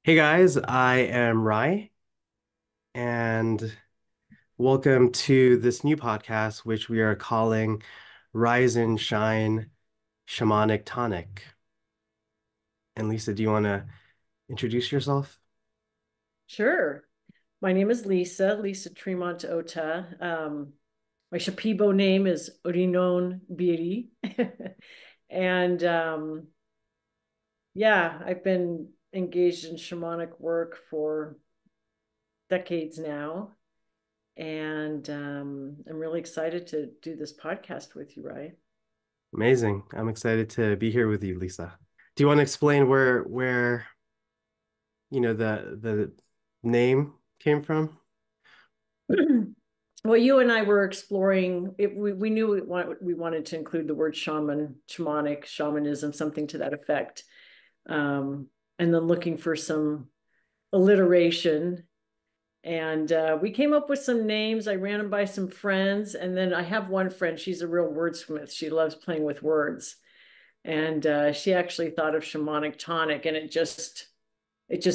Hey guys, I am Rai, and welcome to this new podcast, which we are calling Rise and Shine Shamanic Tonic. And Lisa, do you want to introduce yourself? Sure. My name is Lisa Tremont. My shapibo name is Ronin Biri. And yeah, I've been engaged in shamanic work for decades now. And I'm really excited to do this podcast with you, right? Amazing. I'm excited to be here with you, Lisa. Do you want to explain where the name came from? Well, you and I were exploring it. We knew we wanted to include the word shamanic, shamanism, something to that effect. And then looking for some alliteration. And we came up with some names. I ran them by some friends. And then I have one friend, she's a real wordsmith. She loves playing with words. And she actually thought of shamanic tonic, and it just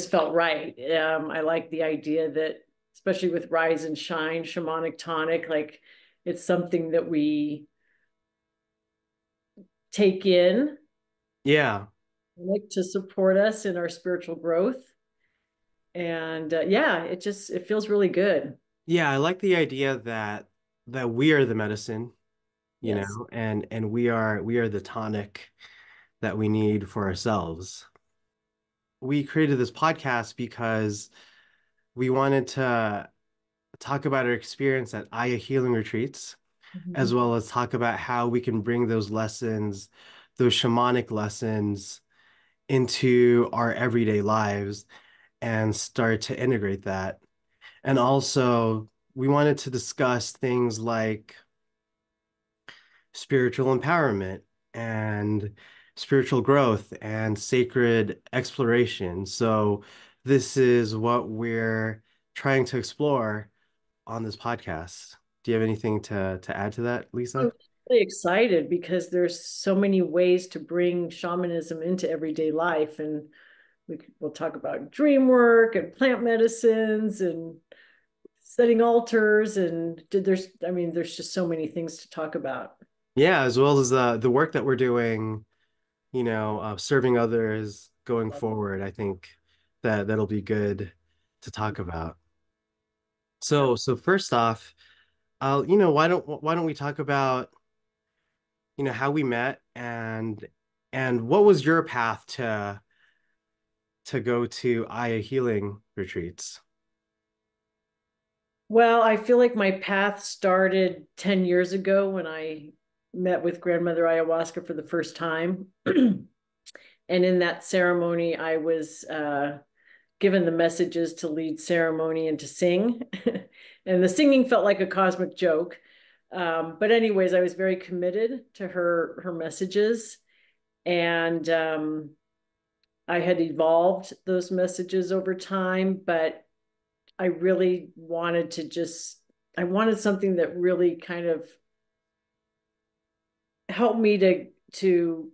felt right. I like the idea that, especially with Rise and Shine, shamanic tonic, like it's something that we take in, Yeah. like to support us in our spiritual growth. And yeah, it feels really good. Yeah, I like the idea that we are the medicine, Yes. and we are the tonic that we need for ourselves. We created this podcast because we wanted to talk about our experience at Aya Healing Retreats, as Mhm. well as talk about how we can bring those lessons, those shamanic lessons, into our everyday lives and start to integrate that. And also, we wanted to discuss things like spiritual empowerment and spiritual growth and sacred exploration. So, this is what we're trying to explore on this podcast. Do you have anything to add to that, I'm Lisa? really excited because there's so many ways to bring shamanism into everyday life. And we'll talk about dream work and plant medicines and setting altars. And there's just so many things to talk about. Yeah, as well as the work that we're doing, serving others going forward. I think that'll be good to talk about. So first off, why don't we talk about how we met and what was your path to go to Aya healing retreats? Well, I feel like my path started 10 years ago when I met with grandmother ayahuasca for the first time. And in that ceremony, I was given the messages to lead ceremony and to sing. And the singing felt like a cosmic joke. But anyways, I was very committed to her messages. And I had evolved those messages over time, but I really wanted to I wanted something that really kind of helped me to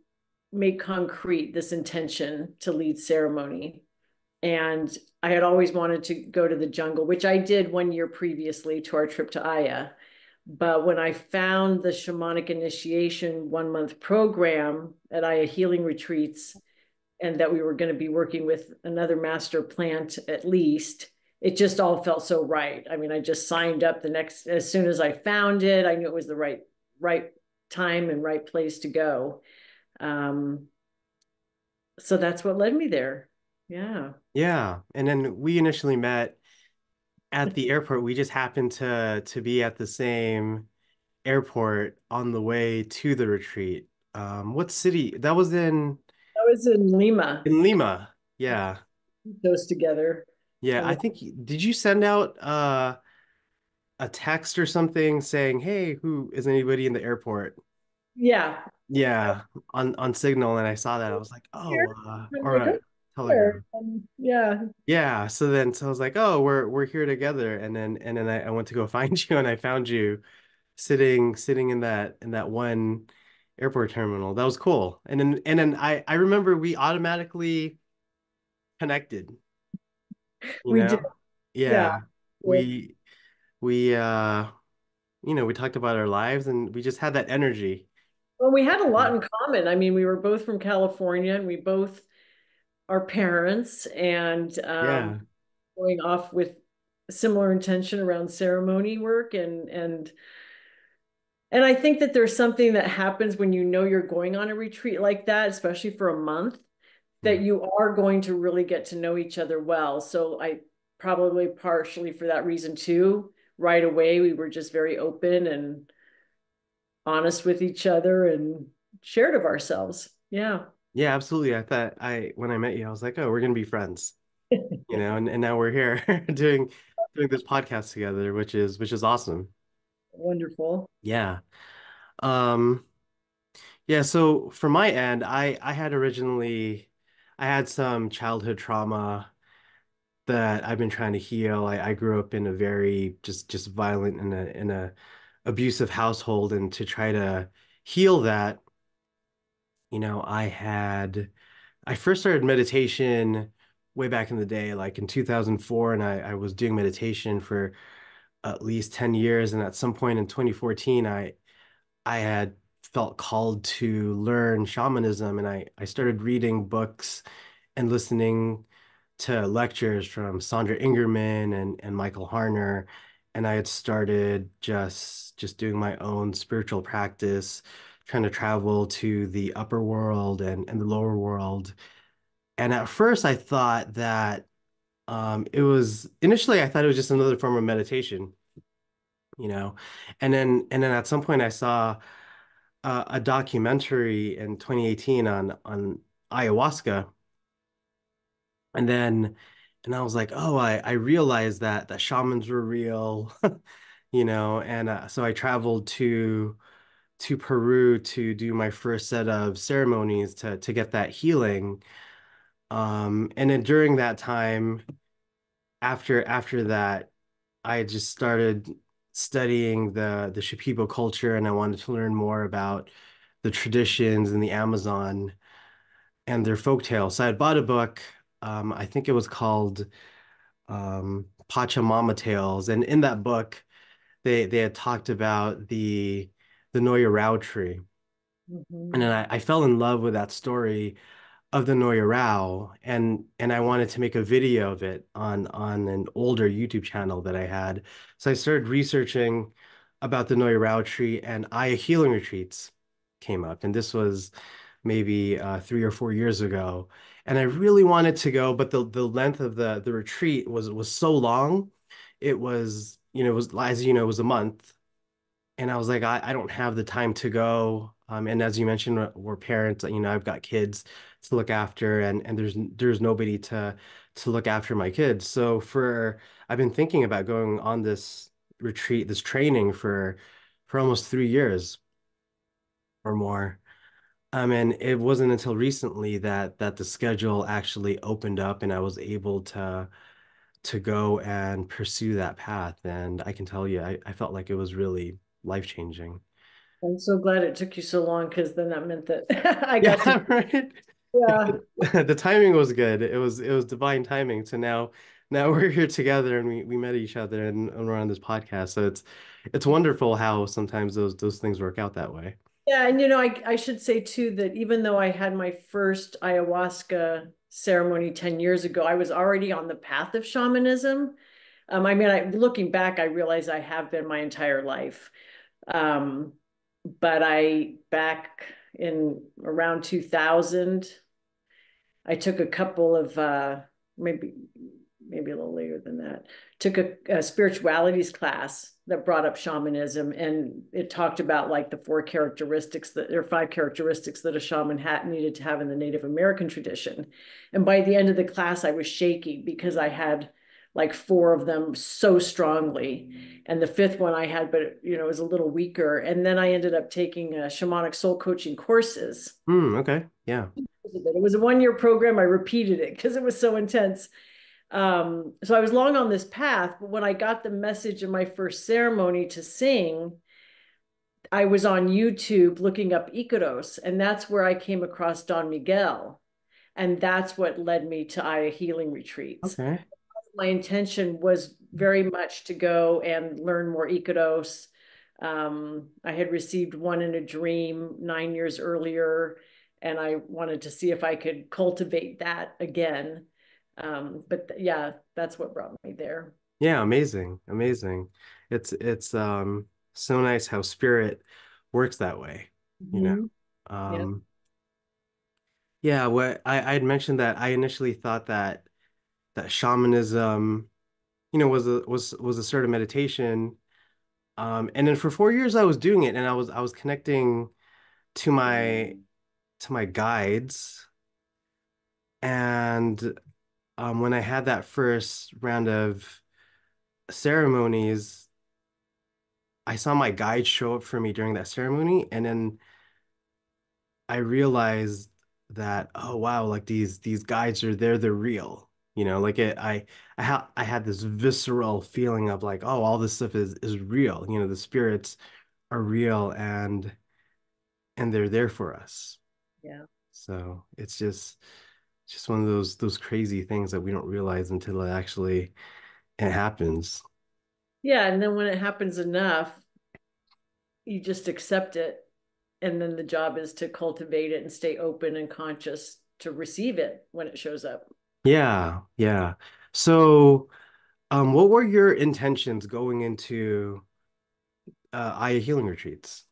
make concrete this intention to lead ceremony. And I had always wanted to go to the jungle, which I did 1 year previously to our trip to Aya. But when I found the shamanic initiation 1 month program at Aya Healing Retreats, and that we were going to be working with another master plant at least, it just all felt so right. I mean, I just signed up as soon as I found it, I knew it was the right time and right place to go. Um, so that's what led me there. Yeah. Yeah, and then we initially met at the airport. We just happened to be at the same airport on the way to the retreat. What city? That was I was in Lima, in Lima. Yeah. those together. Yeah, And I think did you send out a text or something saying, "Hey, who is anybody in the airport?" yeah, Yeah, on Signal, and I saw that. I was like, here. "Oh, I'm or like, a oh, there. Telegram." Yeah. Yeah, so I was like, "Oh, we're here together." And then I went to go find you, and I found you sitting in that one airport terminal. That was cool. And then I remember we automatically connected. you We did. know? Yeah. Yeah. We we we talked about our lives and we just had that energy. Well, we had a lot in common. I mean, we were both from California and we both are parents and Yeah. going off with similar intention around ceremony work and I think that there's something that happens when you know you're going on a retreat like that, especially for a month, that Mm. you are going to really get to know each other well. So I probably partially for that reason too, right away we were just very open and honest with each other and shared of ourselves. Yeah. Yeah, absolutely. I thought I when I met you, I was like, oh, we're gonna be friends, and now we're here doing this podcast together, which is awesome. Wonderful. Yeah. Um, yeah, so from my end, I had some childhood trauma that I've been trying to heal. I grew up in a very just violent in a abusive household, and to try to heal that, I first started meditation way back in the day, like in 2004, and I was doing meditation for at least 10 years. And at some point in 2014, I had felt called to learn shamanism, and I started reading books and listening to lectures from Sandra Ingerman and Michael Harner. And I had started just doing my own spiritual practice, trying to travel to the upper world and the lower world. And at first I thought that it was initially I thought it was just another form of meditation, you know. And then at some point I saw a documentary in 2018 on ayahuasca. And I was like, oh, I realized that shamans were real, and so I traveled to Peru to do my first set of ceremonies to get that healing. And then during that time, after that, I just started studying the shapibo culture, and I wanted to learn more about the traditions in the Amazon and their folk tales. So I had bought a book. I think it was called Pachamama Tales, and in that book, they had talked about the Noya Rao tree, and Mhm. then I fell in love with that story of the Noya Rao, and I wanted to make a video of it on an older YouTube channel that I had. So I started researching about the Noya Rao tree, and Aya healing retreats came up, and this was maybe 3 or 4 years ago. And I really wanted to go, but the length of the retreat was so long. It was, it was, as you know, it was a month. And I was like, I don't have the time to go. And as you mentioned, we're parents, I've got kids to look after, and there's nobody to look after my kids. So I've been thinking about going on this retreat, this training for almost 3 years or more. And it wasn't until recently that the schedule actually opened up and I was able to go and pursue that path. And I can tell you, I felt like it was really life-changing. I'm so glad it took you so long because then that meant that I got to, Yeah, right. yeah. The timing was good. It was divine timing. So now we're here together and we met each other and we're on this podcast. So it's wonderful how sometimes those things work out that way. Yeah, and I should say too that even though I had my first ayahuasca ceremony 10 years ago, I was already on the path of shamanism. I mean, looking back, I realize I have been my entire life. Um, but I back in around 2000, I took a couple of maybe a little later than that. Took a spiritualities class that brought up shamanism, and it talked about like the four characteristics that or five characteristics that a shaman had needed to have in the Native American tradition. And by the end of the class, I was shaking because I had like four of them so strongly, and the fifth one I had, but it was a little weaker. And then I ended up taking shamanic soul coaching courses. Okay. Yeah. It was a 1 year program. I repeated it because it was so intense. So I was long on this path, but when I got the message in my first ceremony to sing, I was on YouTube looking up Icaros, and that's where I came across Don Miguel. And that's what led me to Aya healing retreats. Okay. my intention was very much to go and learn more Ikados. I had received one in a dream 9 years earlier, and I wanted to see if I could cultivate that again. But yeah, that's what brought me there. Yeah, amazing, amazing. It's so nice how spirit works that way, you know. Mhm. Yes. Um, yeah, what I had mentioned that I initially thought that shamanism, was a sort of meditation. And then for 4 years I was doing it, and I was connecting to my guides. And when I had that first round of ceremonies, I saw my guides show up for me during that ceremony, and then I realized that, oh wow, like these guides are they're real. Like I had this visceral feeling of like, oh, all this stuff is real. The spirits are real, and they're there for us. Yeah. So it's just one of those crazy things that we don't realize until it happens. Yeah. And then when it happens enough, you just accept it. And then the job is to cultivate it and stay open and conscious to receive it when it shows up. Yeah, yeah. So, what were your intentions going into Aya healing retreats?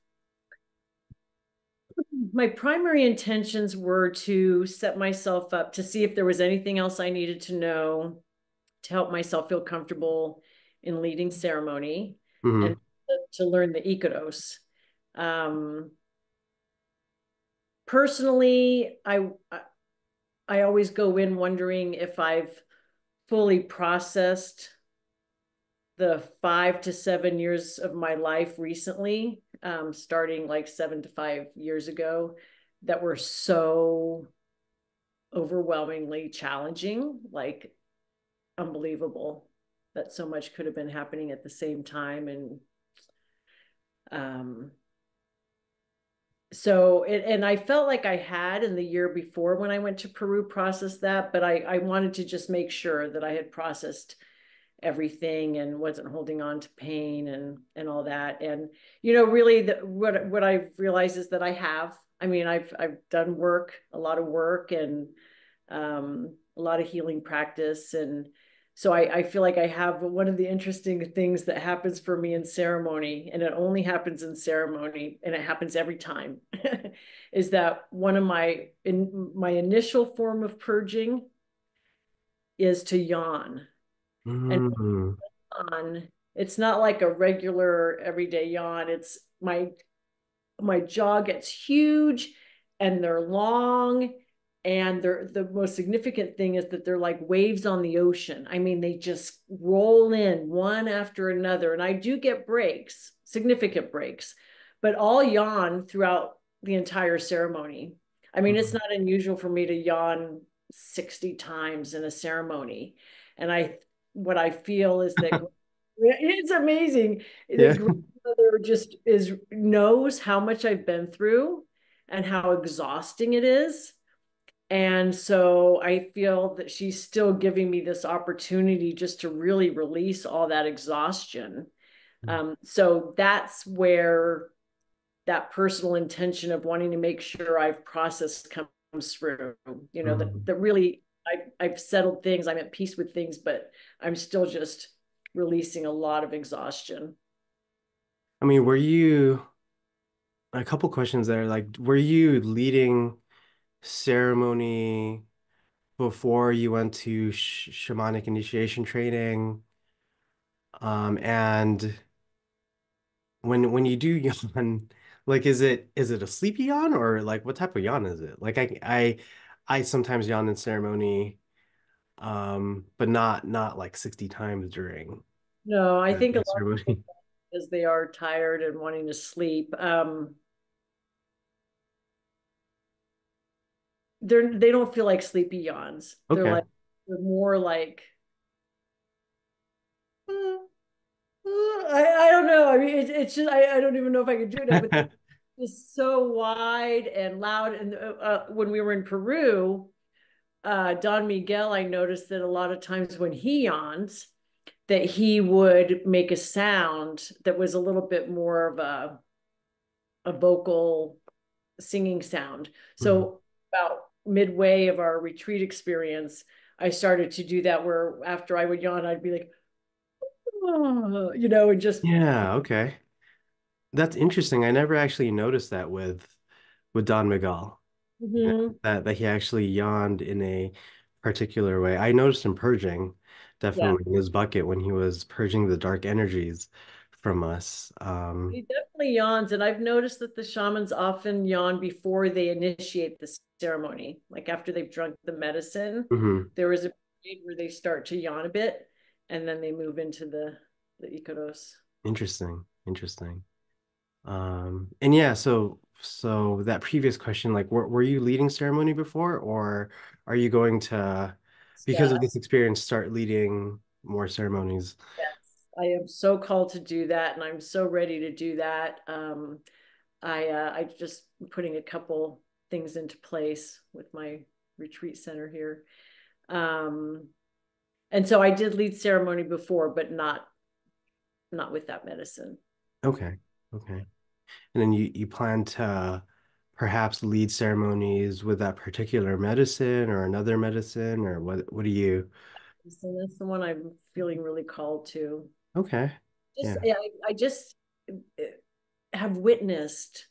My primary intentions were to set myself up to see if there was anything else I needed to know to help myself feel comfortable in leading ceremony and Hmm. to learn the Ikaros. Um, Personally, I always go in wondering if I've fully processed the 5 to 7 years of my life recently, starting like 7 to 5 years ago, that were so overwhelmingly challenging, like unbelievable that so much could have been happening at the same time. And um, and I felt like I had in the year before when I went to Peru processed that, but I wanted to just make sure that I had processed everything and wasn't holding on to pain and all that. And really, what I've realized is that I have. I mean, I've done work, a lot of work, and a lot of healing practice. And so I feel like I have one of the interesting things that happens for me in ceremony, and it only happens in ceremony, and it happens every time, is that one of my initial form of purging is to yawn. And Hmm. yawn, it's not like a regular everyday yawn. It's my jaw gets huge and they're long, and they're the most significant thing is that they're like waves on the ocean. I mean, they just roll in one after another, and I do get breaks, significant breaks, but I'll yawn throughout the entire ceremony. I mean, it's not unusual for me to yawn 60 times in a ceremony. And what I feel is that it's amazing Yeah. that grandmother just is knows how much I've been through and how exhausting it is. And so I feel that she's still giving me this opportunity just to really release all that exhaustion. So that's where that personal intention of wanting to make sure I've processed comes through. Mhm. That really I've settled things, I'm at peace with things, but I'm still just releasing a lot of exhaustion. I mean, were you a couple questions there? Like, were you leading ceremony before you went to shamanic initiation training? And when you do yawn, like, is it a sleepy yawn, or like what type of yawn is it? Like I sometimes yawn in ceremony, but not like 60 times during No, I think a the lot of people, ceremony. as they are tired and wanting to sleep, they don't feel like sleepy yawns. Okay. They're more like I don't know. I mean, it's just I don't even know if I could do it now, but it's so wide and loud. And when we were in Peru, Don Miguel, I noticed that a lot of times when he yawns, that he would make a sound that was a little bit more of a vocal singing sound. Mhm. So about midway of our retreat experience, I started to do that where after I would yawn, I'd be like, oh, and just Yeah, okay. That's interesting. I never actually noticed that with Don Miguel. Yeah, mhm. that he actually yawned in a particular way. I noticed him purging, Yeah. definitely in his bucket when he was purging the dark energies from us. He definitely yawns, and I've noticed that the shamans often yawn before they initiate the ceremony. Like after they've drunk the medicine, Mhm. there is a period where they start to yawn a bit, and then they move into the Icaros. Interesting. Interesting. And yeah, so that previous question, like, were you leading ceremony before, or are you going to, because of Yeah, this experience, start leading more ceremonies? yes, I am so called to do that, and I'm so ready to do that. I just putting a couple things into place with my retreat center here. Um, and so I did lead ceremony before, but not with that medicine. Okay. Okay. And then you plan to perhaps lead ceremonies with that particular medicine or another medicine, or what do you? So that's the one I'm feeling really called to. Okay. Just Yeah. I just have witnessed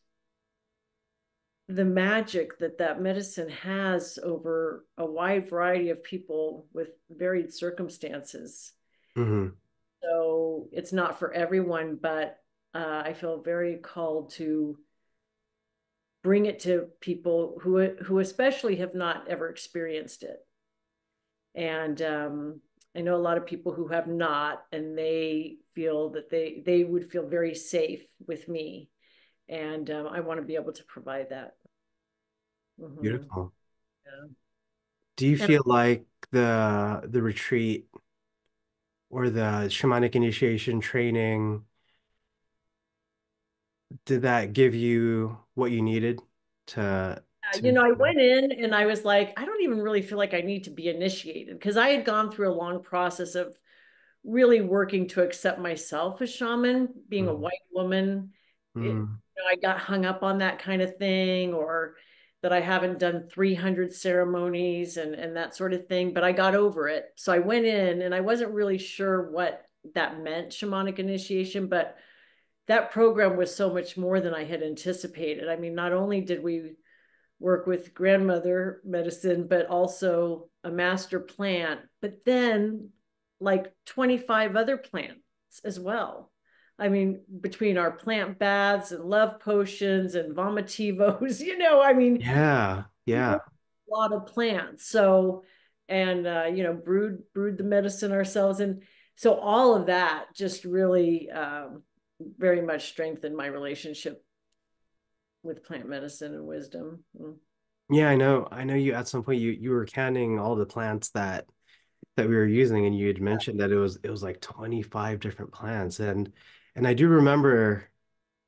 the magic that that medicine has over a wide variety of people with varied circumstances. Hmm. So it's not for everyone, but I feel very called to bring it to people who especially have not ever experienced it. And I know a lot of people who have not, and they feel that they would feel very safe with me, and I want to be able to provide that. Mm-hmm. Beautiful. Yeah. Do you And feel like the retreat or the shamanic initiation training, did that give you what you needed to I went in and I was like, I don't even really feel like I need to be initiated because I had gone through a long process of really working to accept myself as shaman, being a Mhm. white woman. Mhm. I got hung up on that kind of thing, or that I haven't done 300 ceremonies and that sort of thing, but I got over it. So I went in and I wasn't really sure what that meant, shamanic initiation, but that program was so much more than I had anticipated. I mean, not only did we work with grandmother medicine, but also a master plant, but then like 25 other plants as well. I mean, between our plant baths and love potions and vomitivos, I mean, Yeah, a yeah, lot of plants. So, and brewed the medicine ourselves, and so all of that just really very much strengthened my relationship with plant medicine and wisdom. Mm. yeah. I know. You at some point you were counting all the plants that we were using, and you had mentioned that it was like 25 different plants, and I do remember,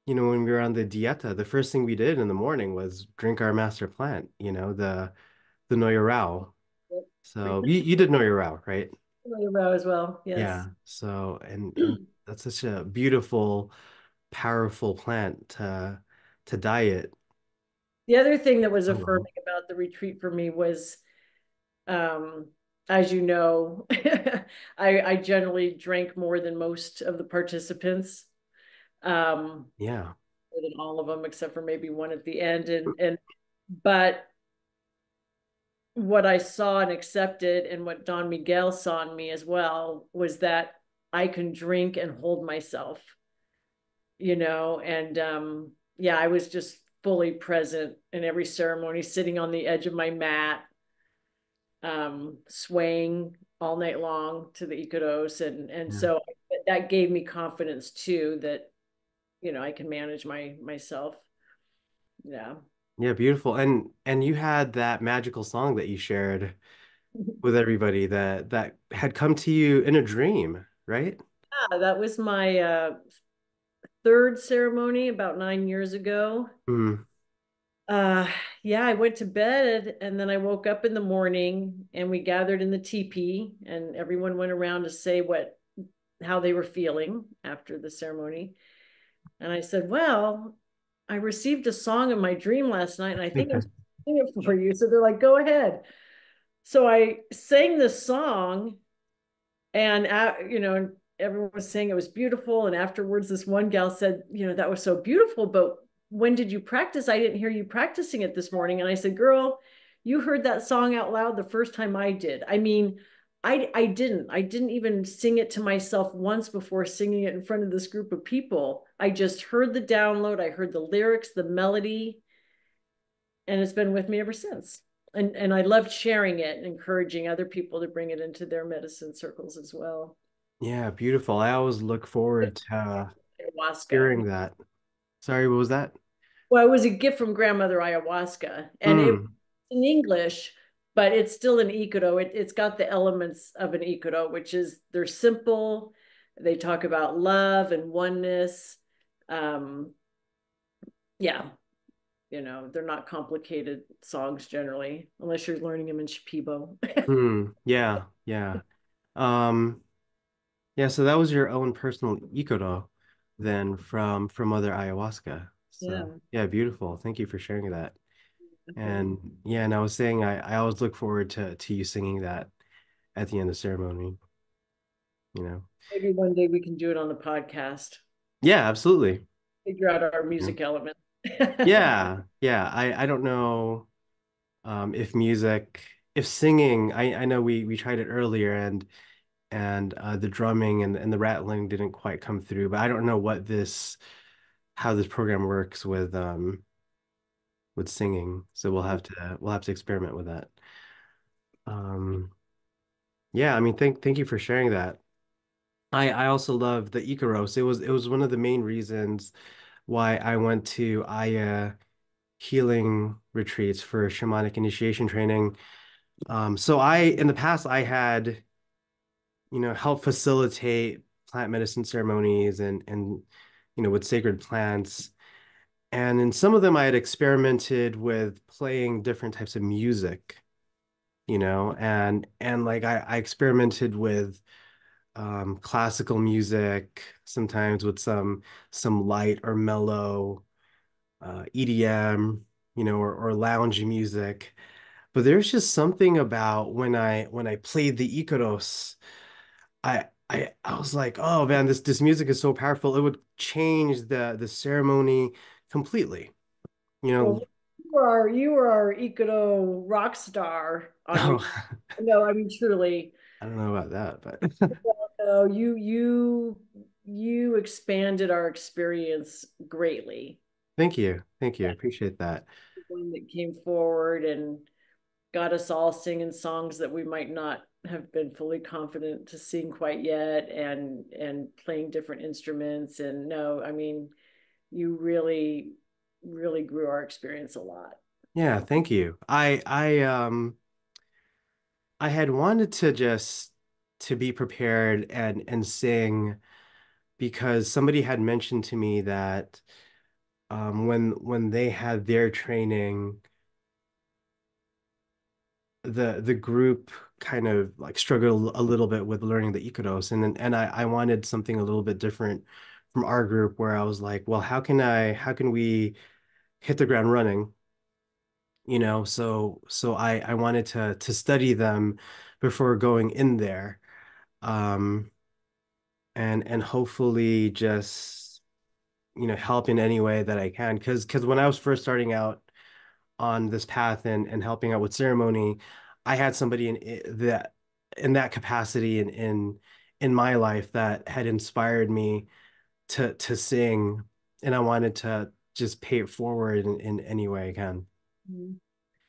when we were on the dieta, the first thing we did in the morning was drink our master plant, the Noyorao. Drink So you did Noyorao, right? your row as well. Yeah. Yes. So and that's such a beautiful, powerful plant to diet The other thing that was so well. affirming about the retreat for me was, um, as you know, I generally drank more than most of the participants, Yeah. more than all of them, except for maybe one at the end. But what I saw and accepted, and what Don Miguel saw in me as well, was that I can drink and hold myself, and yeah, I was just fully present in every ceremony, sitting on the edge of my mat, swaying all night long to the Icaros. And Yeah. so that gave me confidence too, that, I can manage myself. Yeah. Yeah, beautiful. And you had that magical song that you shared with everybody that had come to you in a dream, right? Yeah, that was my third ceremony about 9 years ago. Mm, Uh, Yeah, I went to bed and then I woke up in the morning and we gathered in the teepee and everyone went around to say how they were feeling after the ceremony. And I said, well, I received a song in my dream last night and I think I'm singing it for you. So they're like, go ahead. So I sang this song and, and everyone was saying it was beautiful. And afterwards, this one gal said, that was so beautiful, but when did you practice? I didn't hear you practicing it this morning. And I said, girl, you heard that song out loud the first time I did. I mean, I didn't even sing it to myself once before singing it in front of this group of people. I just heard the download. I heard the lyrics, the melody, and it's been with me ever since. And I loved sharing it and encouraging other people to bring it into their medicine circles as well. Yeah, beautiful. I always look forward to Ayahuasca. hearing that. Sorry, what was that? Well, it was a gift from grandmother ayahuasca, and it was Mm, in English, but it's still an ikudo. It's got the elements of an ikudo, which is they're simple. They talk about love and oneness. Um, yeah, they're not complicated songs generally, unless you're learning them in shapibo. yeah, yeah. Um, yeah, so that was your own personal Ikodo then from Mother Ayahuasca. So Yeah. yeah, beautiful. Thank you for sharing that. Okay. And yeah, and I was saying I always look forward to you singing that at the end of the ceremony, you know. Maybe one day we can do it on the podcast. Yeah, absolutely. Figure out our Yeah. music element. Yeah, yeah. I don't know if music, if singing, I know we tried it earlier and the drumming and the rattling didn't quite come through, but I don't know how this program works with singing. So we'll have to experiment with that. Um yeah, I mean thank you for sharing that. I also love the Icaros. It was one of the main reasons why I went to Aya healing retreats for shamanic initiation training. So in the past I had, helped facilitate plant medicine ceremonies and with sacred plants. And in some of them I had experimented with playing different types of music, and like I experimented with classical music, sometimes with some light or mellow EDM, or lounge music. But there's just something about when I played the Icaros, I was like, oh man, this music is so powerful. It would change the ceremony completely. You Well, know, you are our Ikudo rock star on your. oh, No, I mean truly. I don't know about that, but No, you expanded our experience greatly. thank you. Thank you. I appreciate that. One that came forward and got us all singing songs that we might not have been fully confident to sing quite yet, and playing different instruments. And no, I mean, you really, really grew our experience a lot. Yeah, thank you. I had wanted to be prepared and sing because somebody had mentioned to me that when they had their training, the group kind of like struggled a little bit with learning the Icaros, and I wanted something a little bit different from our group where I was like, well, how can we hit the ground running? So I wanted to study them before going in there, um, and hopefully just help in any way that I can. Because when I was first starting out on this path and helping out with ceremony, I had somebody in that capacity in my life that had inspired me to sing, and I wanted to just pay it forward in any way I can. Mhm.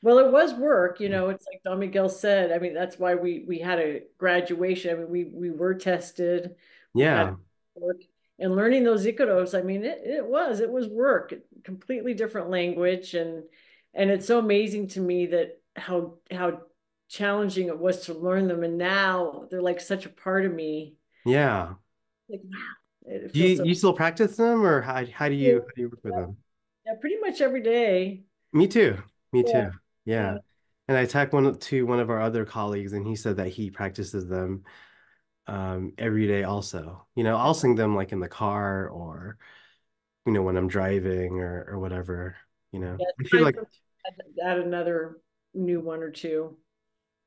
Well, it was work, it's like Don Miguel said. I mean, that's why we had a graduation. I mean, we were tested, we had Yeah, work, and learning those Icaros, I mean, it was work, completely different language, and it's so amazing to me that how challenging it was to learn them, and now they're like such a part of me. yeah. Like, wow, it Do you feels so you still practice them, or how do you work with them? yeah, pretty much every day. Me too. Me Yeah, too. yeah, Yeah. And I talked one of our other colleagues, and he said that he practices them every day also. I'll sing them like in the car or, when I'm driving or whatever, yeah. I It's feel time like for me to add another new one or two.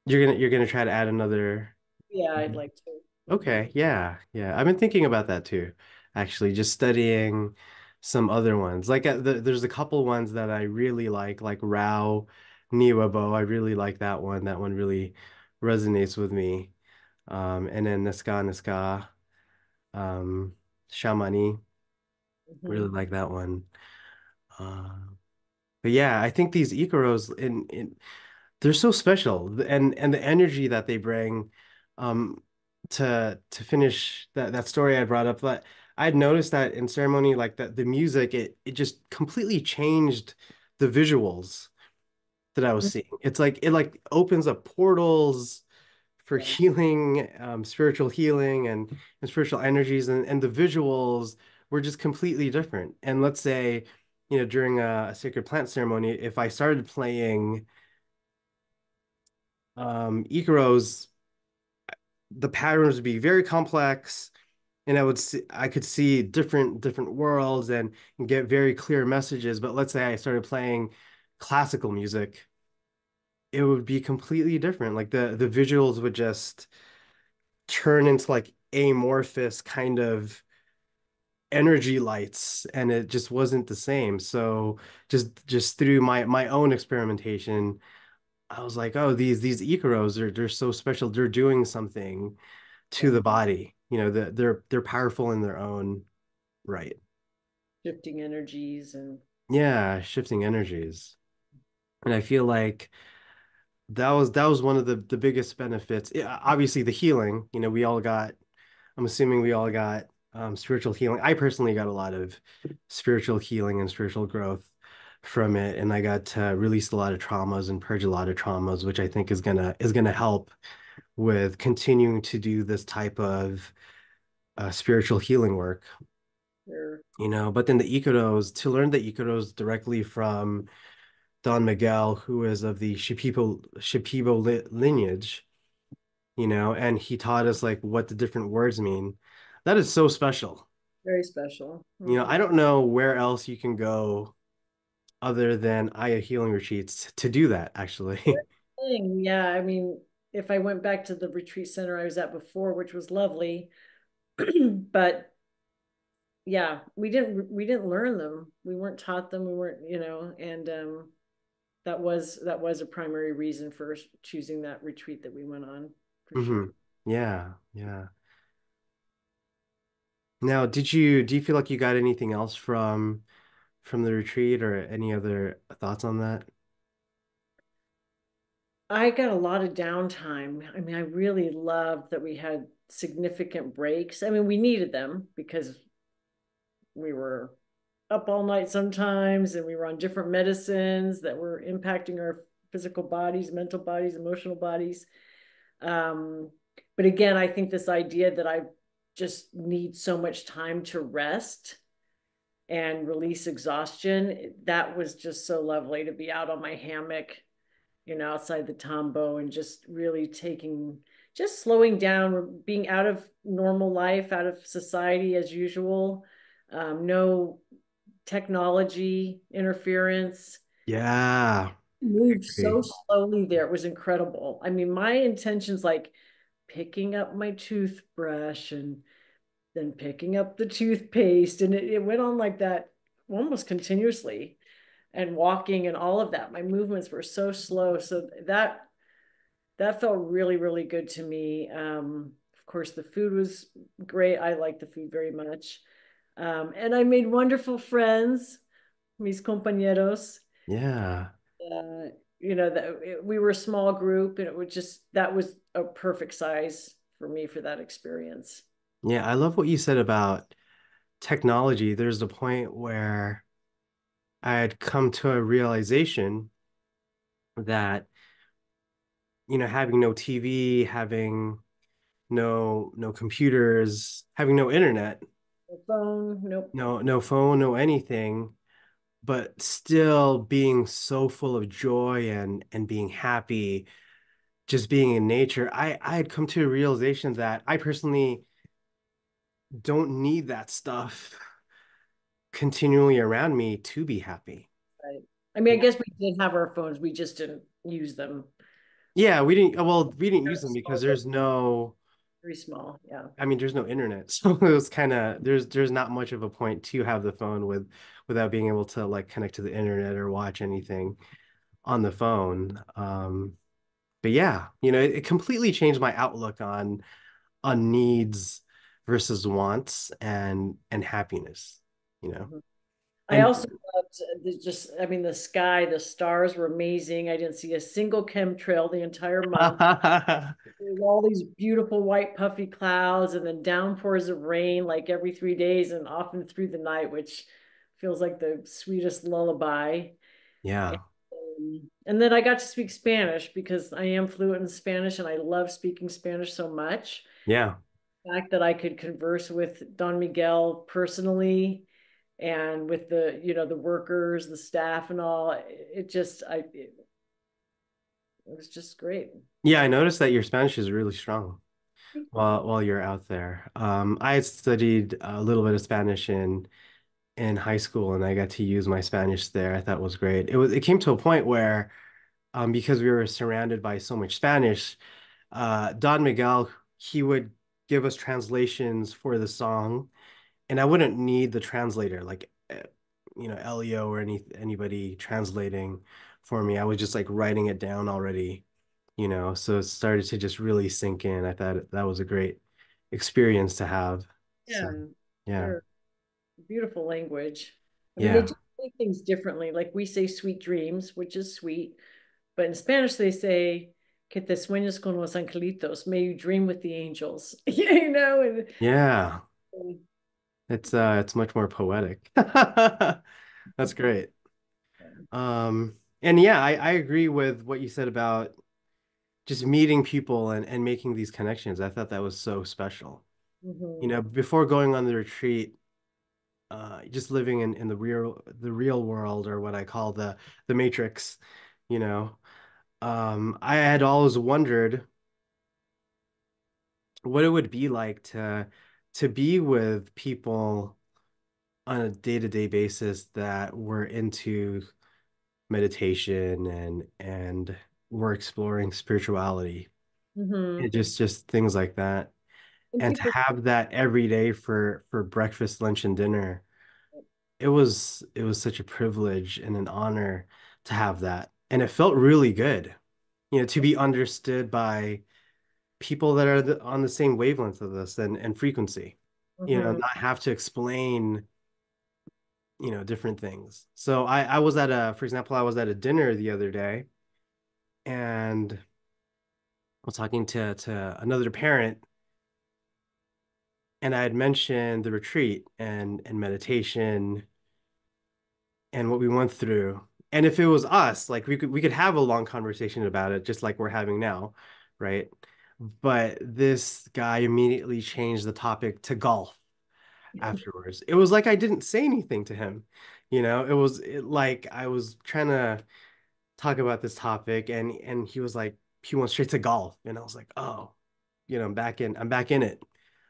you're gonna try to add another. Yeah, I'd Mhm. like to. Hmm. Okay, yeah, yeah. I've been thinking about that too, actually, just studying some other ones. Like there's a couple ones that I really like Rao Niwabo. I really like that one. That one really resonates with me. And then Niska, um, Shamani, really Hmm. like that one. Uh, but yeah, I think these Ikaros they're so special, and the energy that they bring, um, to finish that story I brought up. That I'd noticed that in ceremony, like that the music, it just completely changed the visuals that I was seeing. It's like it like opens up portals for Yeah, healing, spiritual healing and spiritual energies, and the visuals were just completely different. And let's say, during a sacred plant ceremony, if I started playing Ikaros, the patterns would be very complex, and I could see different worlds and get very clear messages. But let's say I started playing classical music, it would be completely different. Like the visuals would just turn into like amorphous kind of energy lights, and it just wasn't the same. So just through my own experimentation, I was like, oh, these Ikaros are they're so special. They're doing something to yeah. the body. They're powerful in their own right. Shifting energies and Yeah, shifting energies. And I feel like that was one of the biggest benefits. Yeah, obviously the healing, we all got, I'm assuming we all got spiritual healing. I personally got a lot of spiritual healing and spiritual growth from it, and I got to release a lot of traumas and purge a lot of traumas, which I think is gonna help with continuing to do this type of spiritual healing work. their But then the Ikaros, to learn the Ikaros directly from Don Miguel, who is of the Shipibo lineage, and he taught us like what the different words mean. That is so special. very special. I Hmm. don't know where else you can go other than Aya healing retreats to do that, actually. Yeah, I mean, if I went back to the retreat center I was at before, which was lovely, but yeah, we didn't learn them. We weren't taught them. We weren't, and that was a primary reason for choosing that retreat that we went on for Hmm. sure. Yeah, yeah. Now, do you feel like you got anything else from the retreat or any other thoughts on that? I got a lot of downtime. I mean, I really loved that we had significant breaks. I mean, we needed them because we were up all night sometimes and we were on different medicines that were impacting our physical bodies, mental bodies, emotional bodies. Um, but again, I think this idea that I just need so much time to rest and release exhaustion, that was just so lovely to be out on my hammock, outside the tambo and just really just slowing down, being out of normal life, out of society as usual. No technology interference. Yeah, I Moved agree. so slowly there. It was incredible. I mean, my intentions like picking up my toothbrush and then picking up the toothpaste, and it went on like that almost continuously, and walking and all of that. My movements were so slow. So that felt really, really good to me. Of course, the food was great. I like the food very much. And I made wonderful friends, mis compañeros. Yeah. Uh, we were a small group, and that was a perfect size for me for that experience. Yeah, I love what you said about technology. There's a point where I had come to a realization that, having no TV, having no computers, having no internet, No phone, nope. no phone, no anything, but still being so full of joy and being happy, just being in nature. I had come to a realization that I personally don't need that stuff continually around me to be happy. Right. I mean, I guess we did have our phones, we just didn't use them. Yeah, we didn't They're use them because small, very small. Yeah. there's no internet. So it was kind of there's not much of a point to have the phone without being able to like connect to the internet or watch anything on the phone. But yeah, it completely changed my outlook on needs versus wants and happiness, you know. Mhm. I And also loved I mean, the sky, the stars were amazing. I didn't see a single chemtrail the entire month. There's all these beautiful white puffy clouds and then downpours of rain like every 3 days and often through the night, which feels like the sweetest lullaby. yeah, And then I got to speak Spanish because I am fluent in Spanish and I love speaking Spanish so much. yeah, The fact that I could converse with Don Miguel personally and with the workers, the staff and all, it was just great. yeah. I noticed that your Spanish is really strong while you're out there. I had studied a little bit of Spanish in high school, and I got to use my Spanish there. I thought it was great. It came to a point where, because we were surrounded by so much Spanish, Don Miguel, he would give us translations for the song, and I wouldn't need the translator, like Elio or anybody translating for me. I was just like writing it down already, so it started to just really sink in. I thought that was a great experience to have. Yeah, So, yeah, they're beautiful language. I mean, they yeah, do say things differently. Like we say sweet dreams, which is sweet, but in Spanish they say que te sueñes con los angelitos, may you dream with the angels. yeah. It's much more poetic. That's great. And yeah, I agree with what you said about just meeting people and making these connections. I thought that was so special. Mhm. Before going on the retreat, just living in the real world, or what I call the matrix, you know, I had always wondered what it would be like to be with people on a day-to-day basis that were into meditation and were exploring spirituality and Mhm. just things like that. And And to people, have that every day for breakfast, lunch, and dinner, it was such a privilege and an honor to have that. And it felt really good, to be understood by people that are on the same wavelength of us and frequency, mhm. not have to explain, different things. So I was for example, I was at a dinner the other day, and I was talking to another parent, and I had mentioned the retreat and meditation and what we went through. And if it was us, like we could have a long conversation about it, just like we're having now, right? But this guy immediately changed the topic to golf afterwards. It was like I didn't say anything to him. Like I was trying to talk about this topic, and he went straight to golf, and I was like, oh, I'm back in it.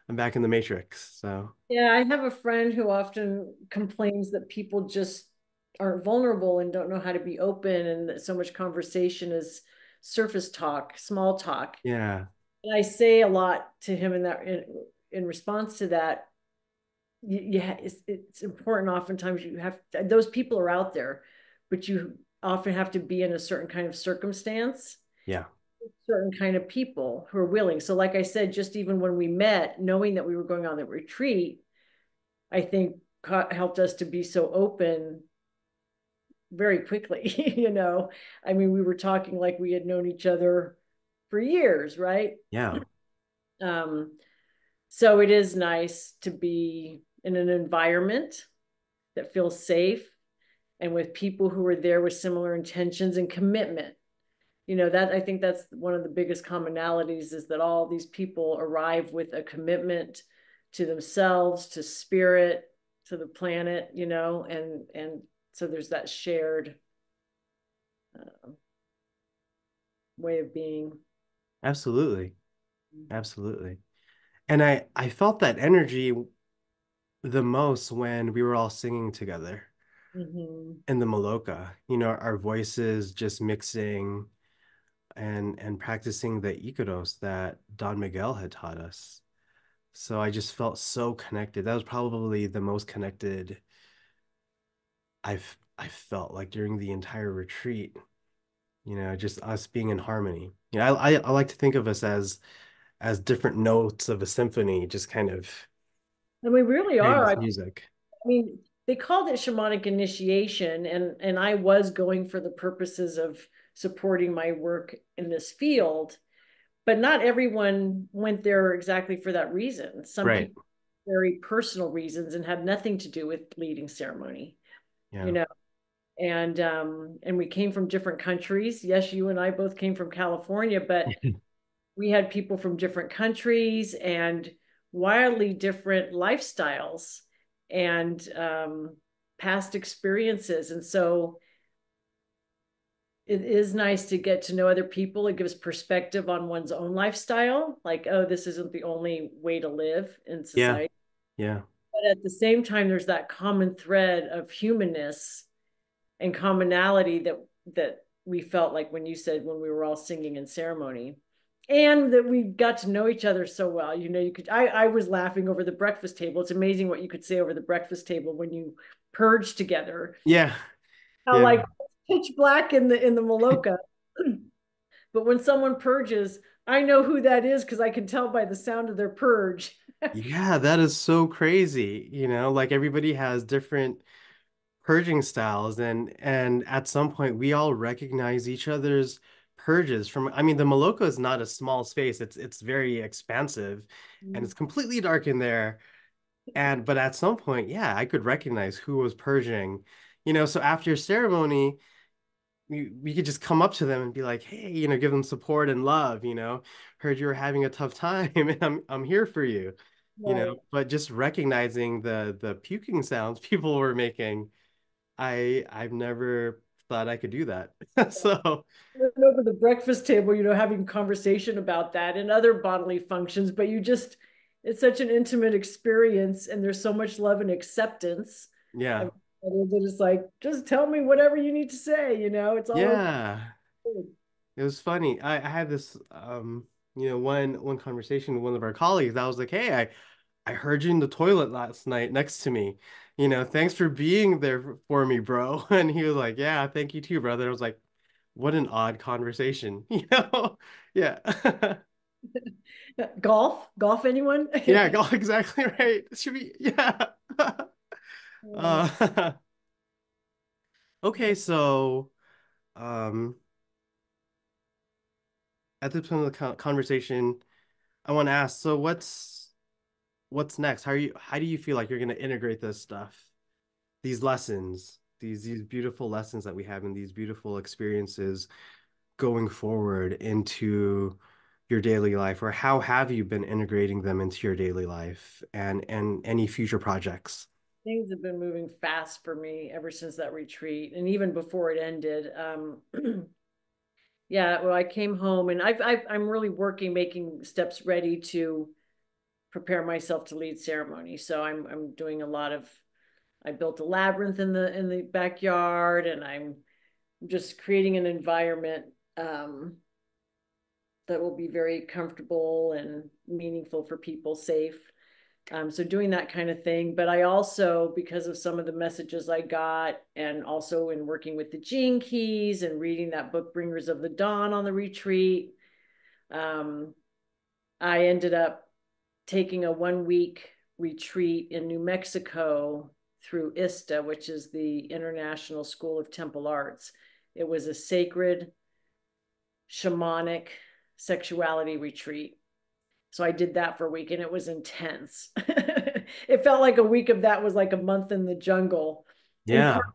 I'm back in the matrix. So Yeah, I have a friend who often complains that people just aren't vulnerable and don't know how to be open, and that so much conversation is surface talk, small talk. yeah, And I say a lot to him in response to that. Yeah, it's important. Oftentimes, you have those people are out there, but you often have to be in a certain kind of circumstance, yeah, certain kind of people who are willing. So, like I said, just even when we met, knowing that we were going on the retreat, I think helped us to be so open very quickly. I mean, we were talking like we had known each other for years, right? yeah, Um, so it is nice to be in an environment that feels safe and with people who are there with similar intentions and commitment. That I think that's one of the biggest commonalities is that all these people arrive with a commitment to themselves, to spirit, to the planet, and So there's that shared uh, way of being. Absolutely. Absolutely. And I felt that energy the most when we were all singing together Mm-hmm. in the Maloka. Our voices just mixing and practicing the Icaros that Don Miguel had taught us. So I just felt so connected. That was probably the most connected I felt like during the entire retreat. Just us being in harmony. I like to think of us as different notes of a symphony, just kind of And we really creating are. this I music. mean, they called it shamanic initiation, and I was going for the purposes of supporting my work in this field, but not everyone went there exactly for that reason. Some Right. people very personal reasons and had nothing to do with leading ceremony, you Yeah. know. And we came from different countries. Yes, you and I both came from California, but we had people from different countries and wildly different lifestyles and past experiences. And so it is nice to get to know other people. It gives perspective on one's own lifestyle, like, oh, this isn't the only way to live in Yeah. society. Yeah. But at the same time, there's that common thread of humanness and commonality that we felt like when you said when we were all singing in ceremony, and that we got to know each other so well. You could I was laughing over the breakfast table. It's amazing what you could say over the breakfast table when you purge together. Yeah. How Yeah. like pitch black in the Maloka, but when someone purges, I know who that is because I can tell by the sound of their purge. Yeah, that is so crazy. Like everybody has different purging styles and at some point we all recognize each other's purges from I mean the Moloko is not a small space. It's very expansive and it's completely dark in there. And but at some point, yeah, I could recognize who was purging. So after ceremony, we could just come up to them and be like, hey, give them support and love, heard you were having a tough time and I'm here for you, Right. but just recognizing the puking sounds people were making, I've never thought I could do that. So Over the breakfast table, having conversation about that and other bodily functions, but it's such an intimate experience and there's so much love and acceptance yeah. of that it's like, just tell me whatever you need to say, it's all okay. Yeah. It was funny. I had this one conversation with one of our colleagues. I was like, hey, I heard you in the toilet last night next to me. Thanks for being there for me, bro. And he was like, yeah, thank you too, brother. I was like, what an odd conversation, Yeah. Golf, anyone? Yeah, exactly right. It should be, yeah. Uh, okay, so um at this point of the conversation, I want to ask, so what's next? How do you feel like you're going to integrate this stuff, these lessons, these beautiful lessons that we have and these beautiful experiences going forward into your daily life, or how have you been integrating them into your daily life and any future projects? Things have been moving fast for me ever since that retreat and even before it ended. Yeah, well, I came home and I'm really working, making steps ready to prepare myself to lead ceremony. So I'm doing a lot of. I built a labyrinth in the backyard, and I'm just creating an environment that will be very comfortable and meaningful for people, safe. So doing that kind of thing. But I also, because of some of the messages I got, and also in working with the Gene Keys and reading that book, Bringers of the Dawn, on the retreat, um, I ended up taking a 1 week retreat in New Mexico through ISTA, which is the International School of Temple Arts. It was a sacred shamanic sexuality retreat. So I did that for a week and it was intense. It felt like a week of that was like a month in the jungle. In Yeah, part,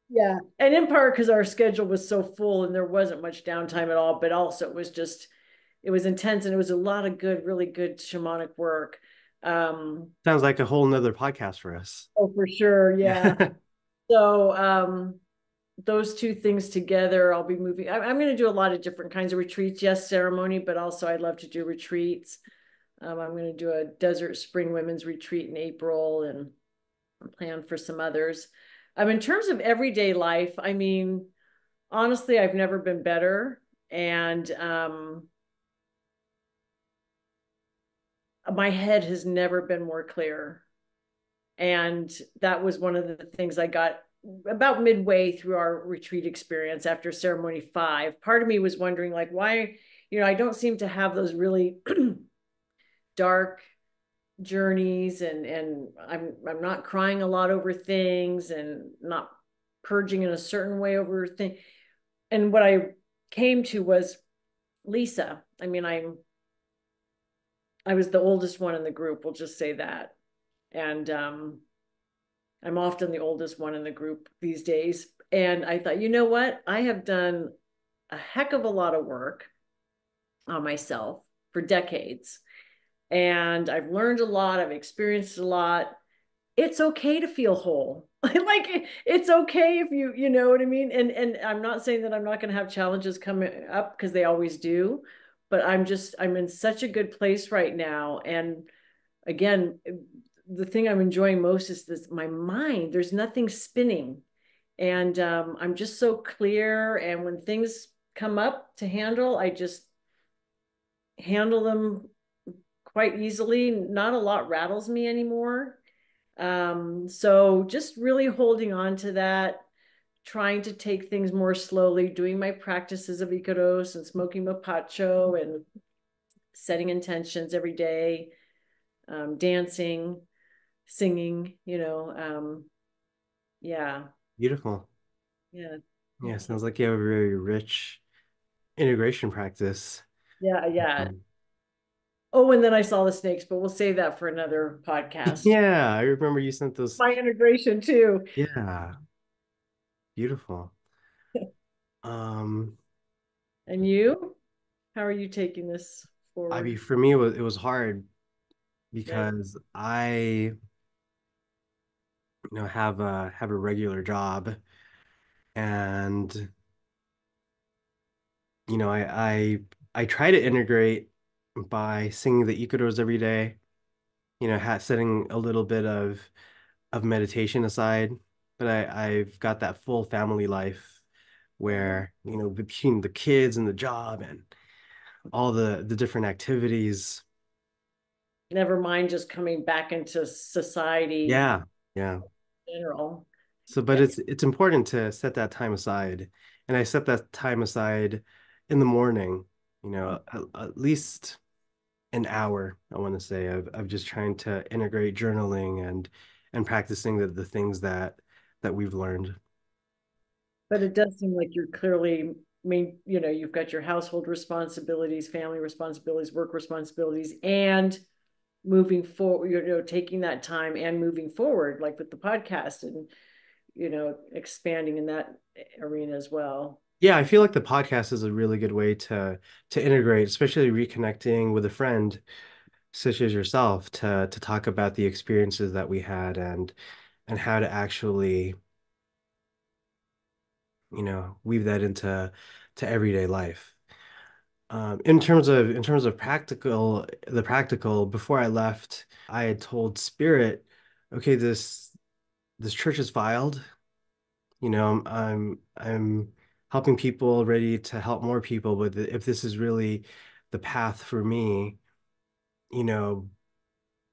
yeah. And in part because our schedule was so full and there wasn't much downtime at all, but also it was intense and it was a lot of good, really good shamanic work. Um, sounds like a whole nother podcast for us. oh, for sure. Yeah. So those two things together, I'll be moving. I'm going to do a lot of different kinds of retreats. Yes, ceremony, but also I'd love to do retreats. I'm going to do a desert spring women's retreat in April and plan for some others. In terms of everyday life, I mean, honestly, I've never been better. And my head has never been more clear. And that was one of the things I got about midway through our retreat experience after ceremony 5. Part of me was wondering, like, why, I don't seem to have those really dark journeys, and I'm not crying a lot over things and not purging in a certain way over things. And what I came to was Lisa. I mean, I was the oldest one in the group, we'll just say that. And I'm often the oldest one in the group these days. And I thought, you know what? I have done a heck of a lot of work on myself for decades. And I've learned a lot, I've experienced a lot. It's okay to feel whole. Like it's okay if you know what I mean? And I'm not saying that I'm not going to have challenges coming up, because they always do, but I'm in such a good place right now. And again, the thing I'm enjoying most is this, my mind, there's nothing spinning. And I'm just so clear. And when things come up to handle, I just handle them quite easily. Not a lot rattles me anymore. So just really holding on to that, trying to take things more slowly, doing my practices of ikaros and smoking mapacho and setting intentions every day, dancing, singing, yeah, Beautiful. yeah, Yeah, thank you. sounds like you have a very rich integration practice. Yeah, yeah. Um, Oh, and then I saw the snakes, but we'll save that for another podcast. yeah, I remember you sent those. My integration too. Yeah, beautiful. Um, And you? How are you taking this I mean, forward? for me, it was hard Yeah. because I, have a regular job, and I try to integrate by singing the ikaros every day. Setting a little bit of meditation aside, but I've got that full family life Mhm. where, between the kids and the job and all the different activities. Never mind just coming back into society Yeah, yeah. in general. So, but Yeah. it's important to set that time aside, and I set that time aside in the morning. At least an hour, I want to say, of just trying to integrate journaling and practicing the things that we've learned. But it does seem like you're clearly, you've got your household responsibilities, family responsibilities, work responsibilities, and moving forward, taking that time and moving forward, like with the podcast and, expanding in that arena as well. Yeah, I feel like the podcast is a really good way to integrate, especially reconnecting with a friend such as yourself to talk about the experiences that we had and how to actually, weave that into to everyday life. In terms of the practical, before I left, I had told Spirit, okay, this church is filed. I'm helping people, ready to help more people, but if this is really the path for me, you know,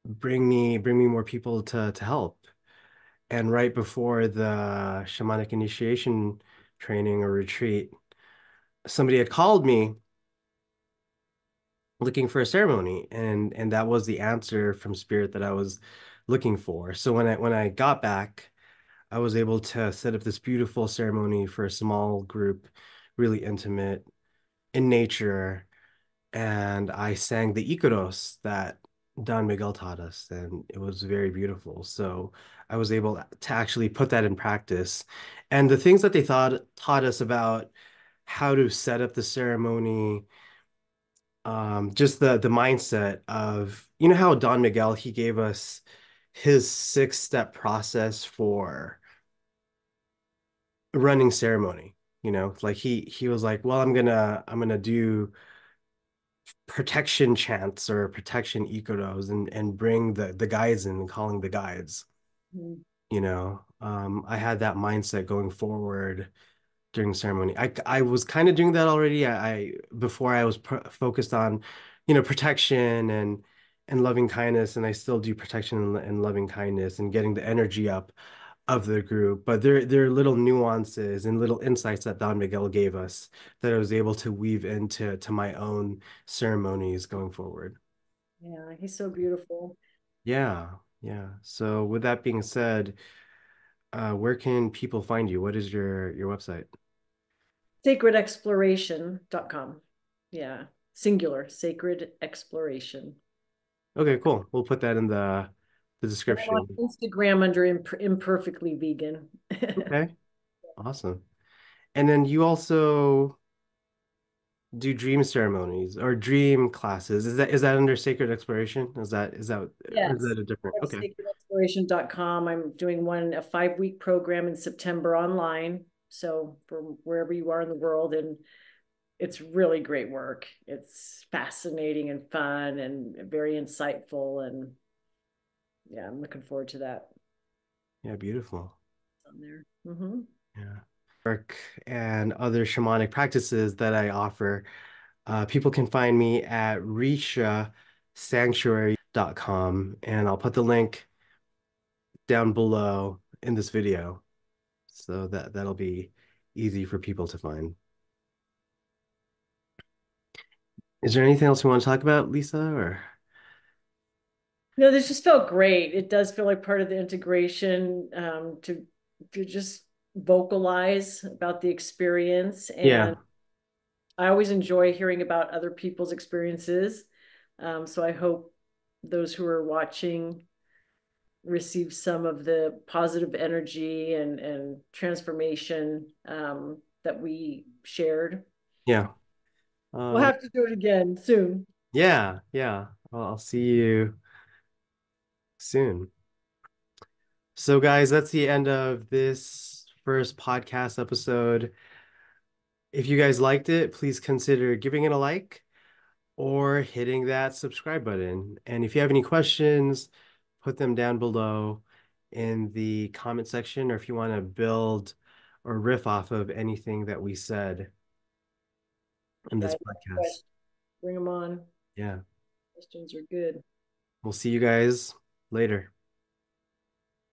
bring me more people to help. And right before the shamanic initiation training or retreat, somebody had called me looking for a ceremony, and that was the answer from Spirit that I was looking for. So when I got back, I was able to set up this beautiful ceremony for a small group, really intimate in nature, and I sang the Icaros that Don Miguel taught us, and it was very beautiful. So I was able to actually put that in practice. And the things that they taught us about how to set up the ceremony, just the mindset of, how Don Miguel, he gave us his 6-step process for running ceremony, like he was like, well, I'm gonna do protection chants or protection ikodos and bring the guides in and calling the guides. Mhm. I had that mindset going forward during ceremony. I was kind of doing that already. I before I was focused on, protection and loving kindness, and I still do protection and loving kindness and getting the energy up of the group. But there are little nuances and little insights that Don Miguel gave us that I was able to weave into my own ceremonies going forward. Yeah, he's so beautiful. Yeah, yeah. So with that being said, where can people find you? What is your website? Sacredexploration.com. Yeah, singular, sacred exploration. Okay, cool. We'll put that in the And I'm on description. Instagram under imperfectly vegan. Okay, awesome. And then you also do dream ceremonies or dream classes. Is that under sacred exploration? Is that or is Yes. that a different? Okay. Sacredexploration.com. I'm doing a 5-week program in September online. So from wherever you are in the world, and it's really great work. It's fascinating and fun and very insightful. And yeah, I'm looking forward to that Yeah, beautiful. on there. Mm-hmm. Yeah. Work and other shamanic practices that I offer. People can find me at rishasanctuary.com, and I'll put the link down below in this video so that'll be easy for people to find. Is there anything else you want to talk about, Lisa? Or No, this just felt great. It does feel like part of the integration to just vocalize about the experience. yeah, And I always enjoy hearing about other people's experiences. So I hope those who are watching receive some of the positive energy and transformation that we shared. yeah, We'll um, have to do it again soon. yeah, yeah. Well, I'll see you soon. So, guys, that's the end of this first podcast episode. If you guys liked it, please consider giving it a like or hitting that subscribe button. And if you have any questions, put them down below in the comment section, or if you want to build or riff off of anything that we said in this Guys, podcast. bring them on. Yeah. Questions are good. We'll see you guys later.